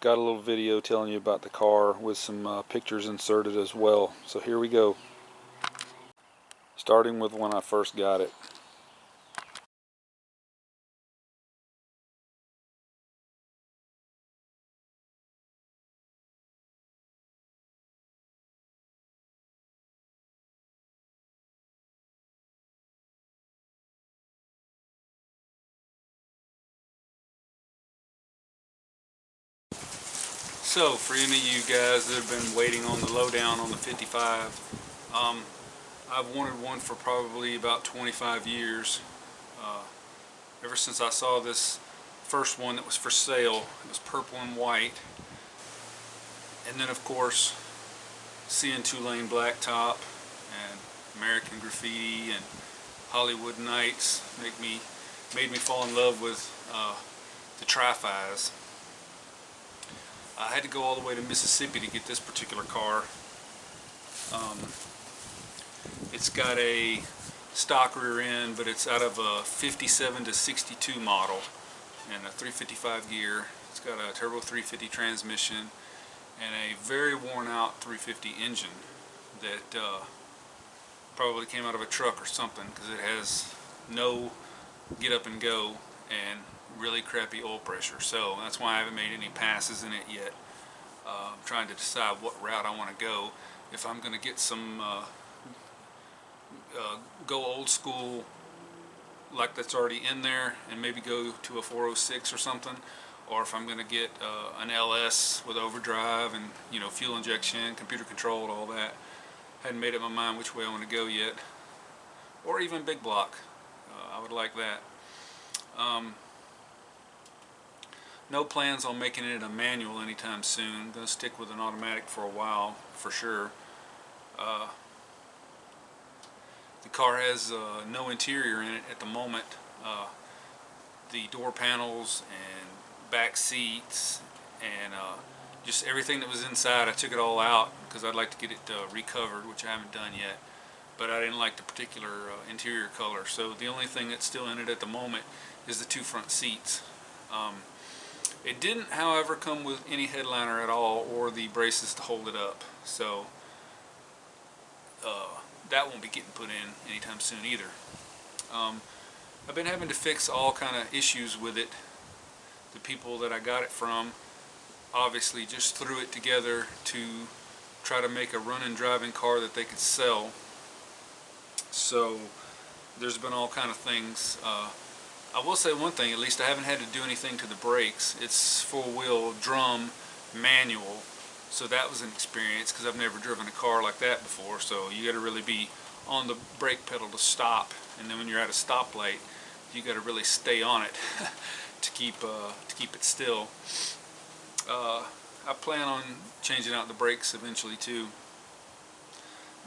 got a little video telling you about the car with some pictures inserted as well. So here we go. Starting with when I first got it. So for any of you guys that have been waiting on the lowdown on the 55, I've wanted one for probably about 25 years. Ever since I saw this first one that was for sale. It was purple and white. And then of course seeing two-lane blacktop and American Graffiti and Hollywood Nights made me fall in love with the Tri-Fis. I had to go all the way to Mississippi to get this particular car. It's got a stock rear end, but it's out of a 57 to 62 model and a 355 gear. It's got a turbo 350 transmission and a very worn out 350 engine that probably came out of a truck or something, because it has no get up and go and really crappy oil pressure. So that's why I haven't made any passes in it yet. I'm trying to decide what route I want to go. If I'm going to get some go old school like that's already in there and maybe go to a 406 or something, or if I'm going to get an LS with overdrive and fuel injection, computer controlled, all that. Hadn't made up my mind which way I want to go yet, or even big block. I would like that. No plans on making it a manual anytime soon. I'm going to stick with an automatic for a while, for sure. The car has no interior in it at the moment. The door panels and back seats and just everything that was inside, I took it all out because I'd like to get it recovered, which I haven't done yet. But I didn't like the particular interior color. So the only thing that's still in it at the moment is the two front seats. It didn't, however, come with any headliner at all or the braces to hold it up. So that won't be getting put in anytime soon either. I've been having to fix all kind of issues with it. The people that I got it from obviously just threw it together to try to make a running driving car that they could sell. So there's been all kind of things. I will say one thing, at least I haven't had to do anything to the brakes. It's four-wheel drum manual, so that was an experience because I've never driven a car like that before. So you got to really be on the brake pedal to stop, and then when you're at a stoplight, you got to really stay on it to keep it still. I plan on changing out the brakes eventually too.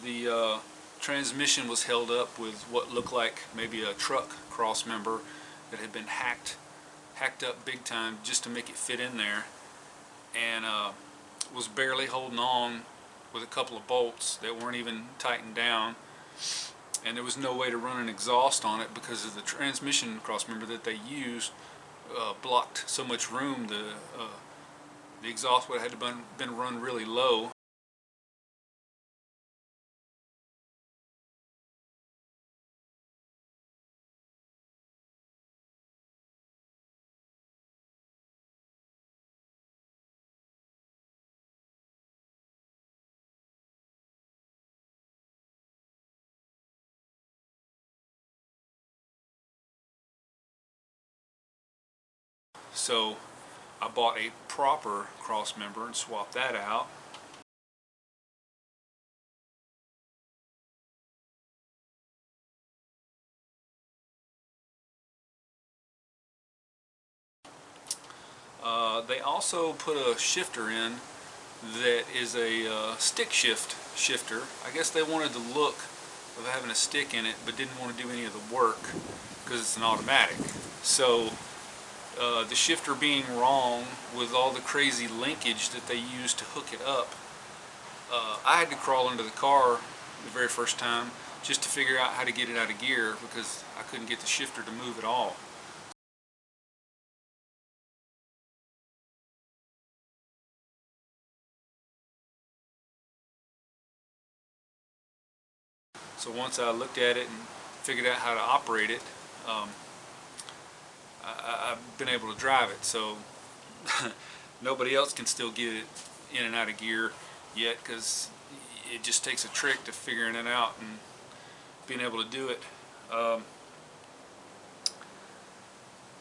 The transmission was held up with what looked like maybe a truck cross member that had been hacked up big time just to make it fit in there, and was barely holding on with a couple of bolts that weren't even tightened down, and there was no way to run an exhaust on it because of the transmission cross member that they used blocked so much room. The exhaust would have had to been run really low. So I bought a proper cross member and swapped that out. They also put a shifter in that is a stick shift shifter. I guess they wanted the look of having a stick in it, but didn't want to do any of the work because it's an automatic. So the shifter being wrong with all the crazy linkage that they used to hook it up, I had to crawl into the car the very first time just to figure out how to get it out of gear because I couldn't get the shifter to move at all. So once I looked at it and figured out how to operate it, I've been able to drive it. So nobody else can still get it in and out of gear yet, because it just takes a trick to figuring it out and being able to do it.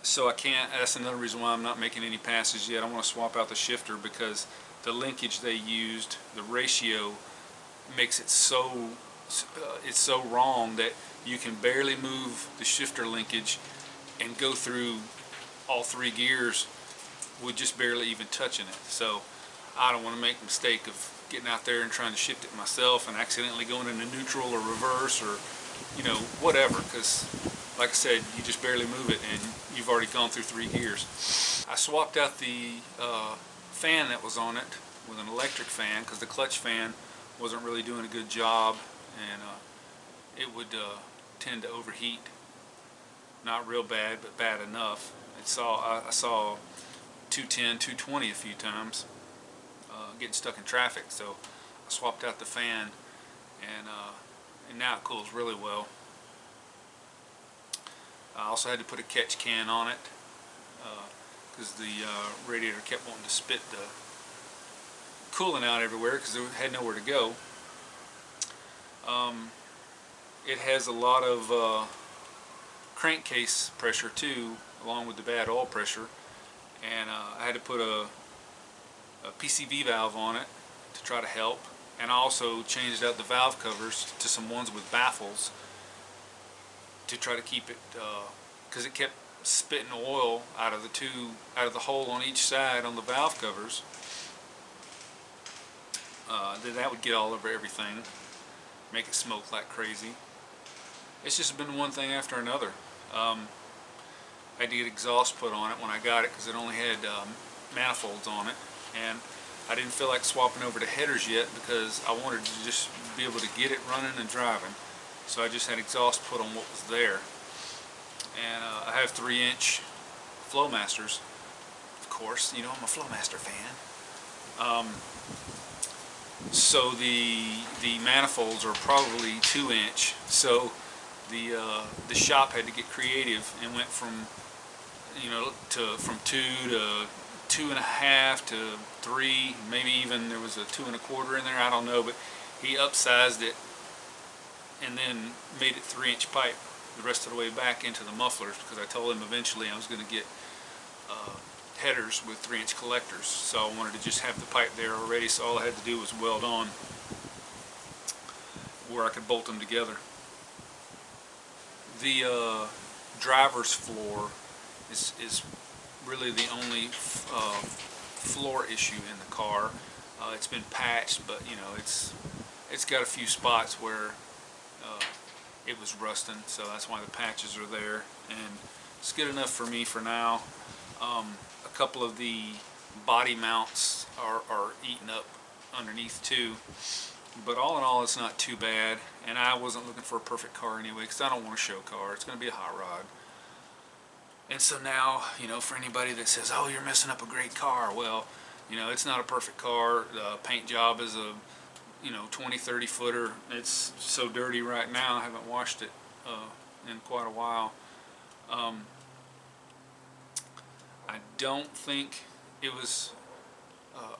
So I can't, that's another reason why I'm not making any passes yet. I want to swap out the shifter because the linkage they used, the ratio, makes it so, it's so wrong that you can barely move the shifter linkage and go through all 3 gears with just barely even touching it. So I don't want to make the mistake of getting out there and trying to shift it myself and accidentally going into neutral or reverse or, you know, whatever, because like I said, you just barely move it and you've already gone through 3 gears. I swapped out the fan that was on it with an electric fan because the clutch fan wasn't really doing a good job, and it would tend to overheat. Not real bad, but bad enough. I saw 210, 220 a few times getting stuck in traffic, so I swapped out the fan, and now it cools really well. I also had to put a catch can on it because the radiator kept wanting to spit the coolant out everywhere because it had nowhere to go. It has a lot of crankcase pressure too, along with the bad oil pressure, and I had to put a PCV valve on it to try to help, and I also changed out the valve covers to some ones with baffles to try to keep it, because it kept spitting oil out of the hole on each side on the valve covers. Then that would get all over everything, make it smoke like crazy. It's just been one thing after another. I had to get exhaust put on it when I got it because it only had manifolds on it, and I didn't feel like swapping over to headers yet because I wanted to just be able to get it running and driving. So I just had exhaust put on what was there. And I have 3-inch Flowmasters, of course. You know, I'm a Flowmaster fan. So the manifolds are probably 2-inch. So the shop had to get creative and went from, you know, from 2 to 2.5 to 3, maybe even there was a 2 1/4 in there. I don't know, but he upsized it and then made it 3-inch pipe the rest of the way back into the mufflers, because I told him eventually I was going to get headers with 3-inch collectors, so I wanted to just have the pipe there already, so all I had to do was weld on where I could bolt them together. The driver's floor is really the only floor issue in the car. It's been patched, but you know, it's got a few spots where it was rusting, so that's why the patches are there, and it's good enough for me for now. A couple of the body mounts are eaten up underneath too, but all in all it's not too bad, and I wasn't looking for a perfect car anyway because I don't want a show car. It's going to be a hot rod. And so now, you know, for anybody that says, oh, you're messing up a great car, well, you know, it's not a perfect car. The paint job is a, you know, 20-30 footer. It's so dirty right now. I haven't washed it in quite a while. I don't think it was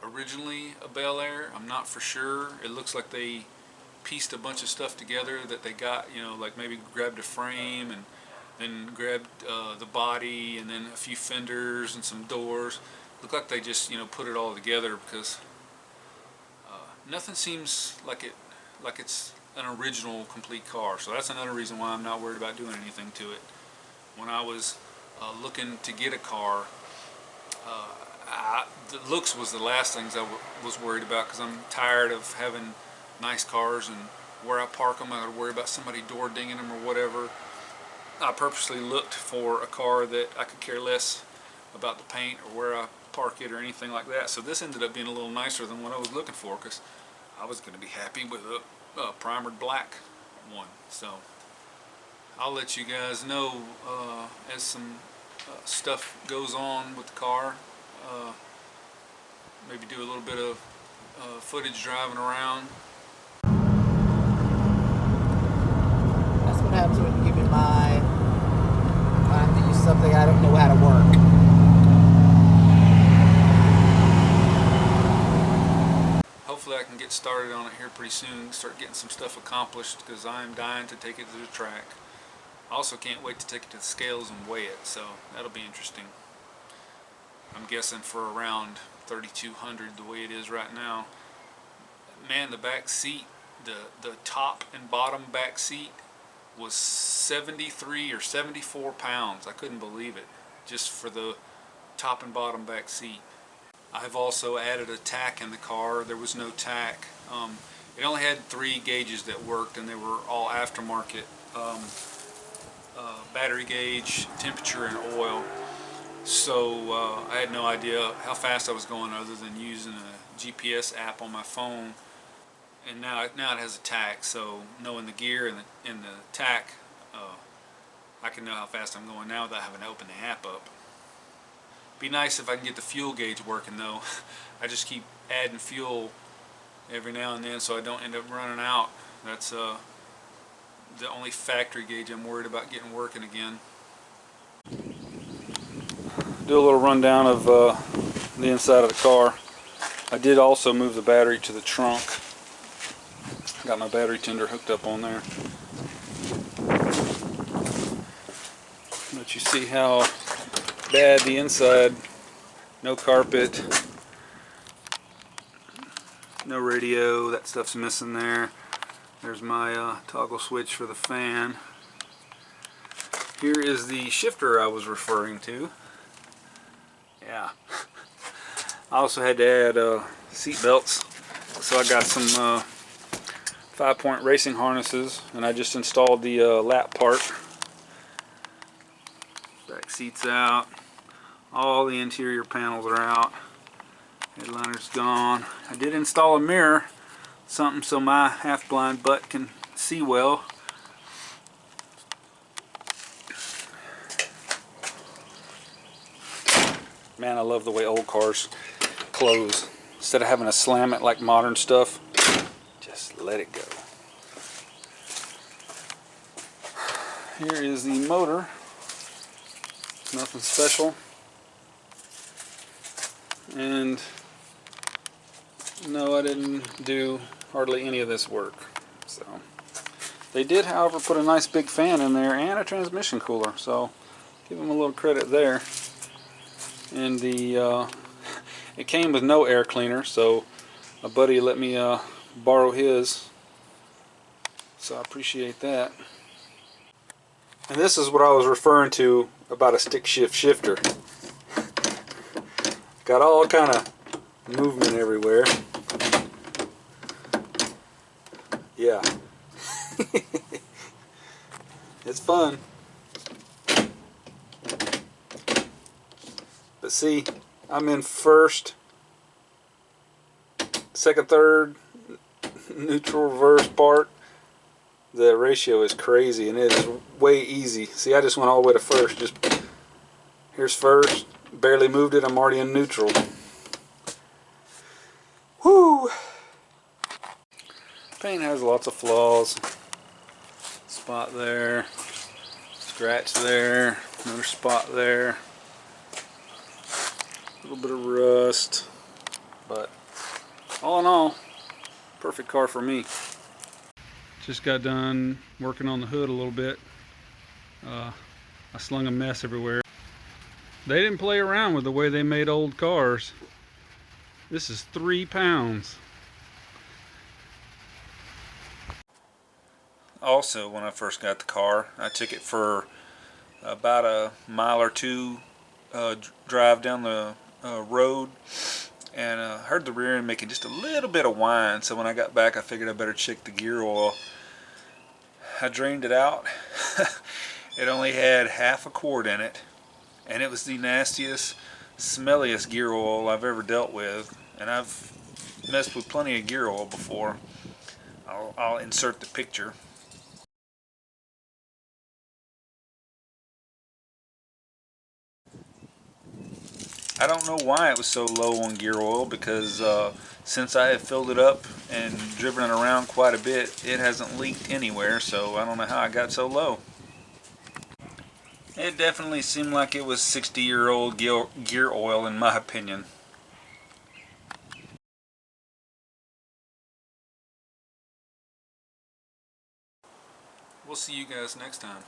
originally a Bel Air. I'm not for sure. It looks like they pieced a bunch of stuff together that they got, you know, like maybe grabbed a frame and then grabbed the body and then a few fenders and some doors. Looked like they just, you know, put it all together because nothing seems like it's an original complete car. So that's another reason why I'm not worried about doing anything to it. When I was looking to get a car, the looks was the last things I was worried about, because I'm tired of having nice cars and where I park them, I gotta worry about somebody door dinging them or whatever. I purposely looked for a car that I could care less about the paint or where I park it or anything like that. So this ended up being a little nicer than what I was looking for, because I was going to be happy with a primered black one. So I'll let you guys know as some stuff goes on with the car. Maybe do a little bit of footage driving around. I don't know how to work. Hopefully I can get started on it here pretty soon, start getting some stuff accomplished, because I'm dying to take it to the track. I also can't wait to take it to the scales and weigh it, so that'll be interesting. I'm guessing for around 3,200 the way it is right now. Man, the back seat, the top and bottom back seat was 73 or 74 pounds. I couldn't believe it, just for the top and bottom back seat. I've also added a tack in the car. There was no tack. It only had 3 gauges that worked, and they were all aftermarket. Battery gauge, temperature, and oil. So I had no idea how fast I was going other than using a GPS app on my phone. And now it has a tack, so knowing the gear and the tack, I can know how fast I'm going now without having to open the app up. Be nice if I can get the fuel gauge working though. I just keep adding fuel every now and then so I don't end up running out. That's the only factory gauge I'm worried about getting working again. Do a little rundown of the inside of the car. I did also move the battery to the trunk. Got my battery tender hooked up on there. Let you see how bad the inside. No carpet, no radio, that stuff's missing there. There's my toggle switch for the fan. Here is the shifter I was referring to. Yeah. I also had to add seat belts, so I got some 5-point racing harnesses, and I just installed the lap part. Back seat's out. All the interior panels are out. Headliner's gone. I did install a mirror, something so my half-blind butt can see well. Man, I love the way old cars close. Instead of having to slam it like modern stuff, just let it go. Here is the motor. Nothing special. And no, I didn't do hardly any of this work. So they did, however, put a nice big fan in there and a transmission cooler, so give them a little credit there. And the it came with no air cleaner, so a buddy let me borrow his, so I appreciate that. And this is what I was referring to about a stick shift shifter. Got all kind of movement everywhere. Yeah. It's fun. But see, I'm in first, second, third, neutral, reverse part. The ratio is crazy and it is way easy. See, I just went all the way to first. Just here's first. Barely moved it, I'm already in neutral. Whoo! Paint has lots of flaws. Spot there, scratch there, another spot there. A little bit of rust, but all in all, perfect car for me. Just got done working on the hood a little bit. I slung a mess everywhere. They didn't play around with the way they made old cars. This is 3 pounds. Also, when I first got the car, I took it for about a mile or two drive down the road, and heard the rear end making just a little bit of whine. So when I got back, I figured I better check the gear oil. I drained it out. It only had half a quart in it. And it was the nastiest, smelliest gear oil I've ever dealt with. And I've messed with plenty of gear oil before. I'll insert the picture. I don't know why it was so low on gear oil, because since I have filled it up and driven it around quite a bit, it hasn't leaked anywhere, so I don't know how I got so low. It definitely seemed like it was 60-year-old gear oil in my opinion. We'll see you guys next time.